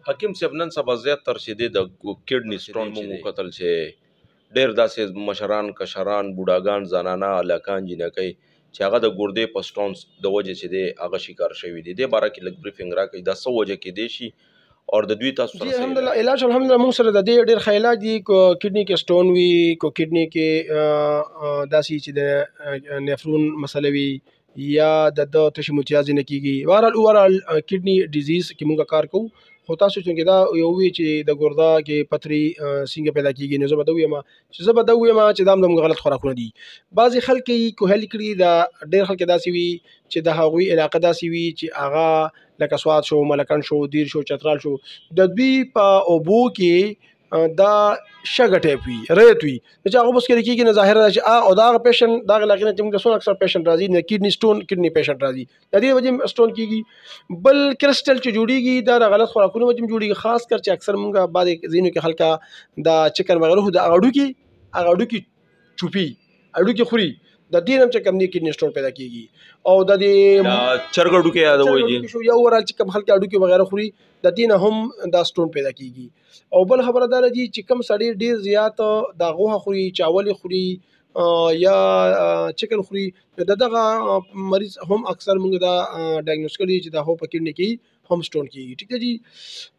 حکیم صاحب نن سبا زیاتر چې دی د کډنی سټون مونږ وکتل چې ډېر داسې مشران کشران بوډاګان زنانه هلکان جینکۍ چې هغه د ګردې په سټونز د وجې چې دی هغه شکار شوي دي دې باره کې لږ بریفینګ راکړئ دا څه وجه کیدی شي او د دوی تاسو سره الحمدلله علاج الحمدلله موږ سره د دې ډېر ښه علاج دي. کو کډنی کې سټون وي، کو کډنی کې داسې چې د نیفرون مسله وي یا د تشې متیازې نه کېږي. بهرحال اوورال کډنی ډیزیز کې موږ کار کوو. خو تاسو چې دا یو وی چې د ګردا کې پتري څنګه پیدا کیږي نو زه به دا وایم چې دا هم غلط خوراکونه دي. بعضې خلک یې کوهلي کړي دا ډېر خلک داسې وي چې د هغوی علاقه داسې وي چې هغه لکه سوات شو، ملکن شو، دیر شو، چترال شو، د دوی په اوبو کې دا شګه ټایپ وي، ریت وي، چې هغه بس کې کېږي نه ظاهره ده چې او دا هغه پیشنټ دغه علاقې نه چې موږ څو اکثر پیشنټ راځي نه کډني سټون کډني پیشنټ راځي د دې وجې سټون کېږي. بل کرسټل چې جوړېږي دا د غلط خوراکونو وجې جوړېږي، خاص کر چې اکثر موږ بعضې ځینو کې خلکه دا چکن وغیره خو د هغه هډوکي چوپي هډوکي خوري د دې نه چې کوم دي کډني سټون پیدا کېږي. او د دې چرګ هډوکي یادوي یو ورال چې کوم خلک هډوکي وغیره خوري د دې نه هم دا سټون پیدا کېږي. او بل خبره دا ده چې کوم سړی ډېر زیات دا غوښه خوري، چاول خوري یا چکن خوري، دغه مریض هم اکثر موږ دا ډایګنوز کړي چې دا هو په کډني کې هم سټون کېږي. ټیک ده جی.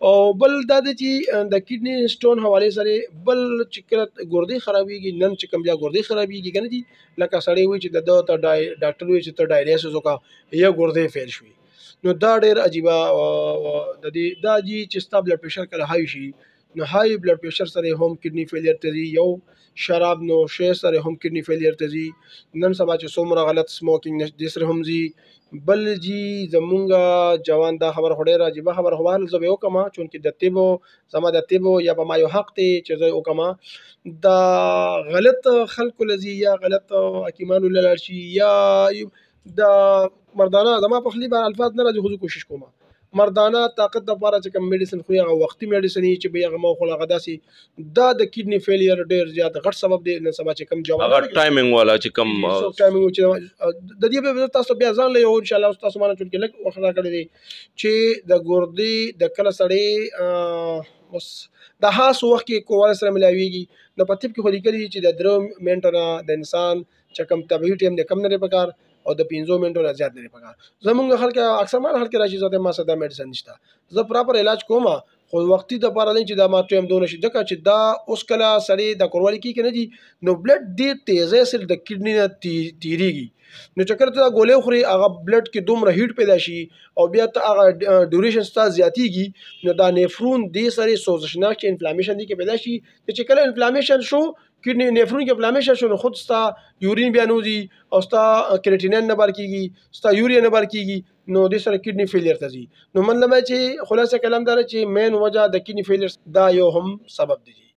او بل دا ده چې د کډني سټون حوالې سره بل چې کله ګردې خرابېږي، نن چې کوم بیا ګردې خرابېږي که نه دي، لکه سړی وایي چې د ډاکټر وایي چې ته ډایلیسس وکړه یا ګردې فیل شوي، نو دا ډېر عجیبه د دې دا دي چې ستا بلډ پریشر کله های شي نو های بلډ پریشر سره هم کډني فیلیر ته ځي، یو شراب نوشۍ سره هم کډني فیلیر ته ځي، نن سبا چې څومره غلط سموکینګ دې سره هم ځي. بل جی زمونږ جوان دا خبر خو ډېره عجیبه خبره خو بهرحال زه به یې وکړم چونکې د طبو زما د طبو یا به ما یو حق دی چې زه یې وکړم. د غلط خلکو له ځي یا غلط حکیمانو له لاړ شي یا د مردانه زما په خلی به الفاظ نه راځي خو زه کوشش کوم مردانه طاقت دپاره چې کوم میډیسن خوري هغه وختي میډیسن وي چې به هغه ما وخورل هغه داسې دا د کډني فیلیر ډېر زیات غټ سبب دی. نن سبا چې کوم جواب هغه ټایمینګ والا چې کوم ټایمینګ چې د دې به تاسو بیا ځان له یو ان شاء الله تاسو باندې چونکې لږ وخت راکړی دی چې د ګردې د کله سړی اوس د خاص وخت کې کوواله سره ملاویږي نو په طب کې خو لیکلي چې د 3 منټو نه د انسان چې کوم طبیعي ټایم د کم نه پکار او د 15 منټو نه زیات نه پکار. زمونږ خلک اکثر ما خلک راشي زه ما سره د میډیسن نشته، زه پراپر علاج کوم خو وختي د پاره نه چې دا ما ټایم دونه شي ځکه چې دا اوس کله سړی د کوروالي کې نه دي نو بلډ ډېر تیزه سره د کډني نه تیریږي نو چې کله ته ګولې خوري هغه بلډ کې دومره هیټ پیدا شي او بیا ته هغه ډیوریشن ستا زیاتیږي نو دا نیفرون دې سره سوزشناک چې انفلامیشن دي کې پیدا شي چې کله انفلامیشن شو کډنی نیفرون کې انفلامیشن شو نو خود ستا یورین بیا نوځي او ستا کریټینین نه بار کېږي ستا یوریا نه بار کېږي نو دې سره کډنی فیلیر ته ځي. نو مطلب چې خلاصه کلام دا چې مین وجه د کډنی فیلیر دا یو هم سبب دی.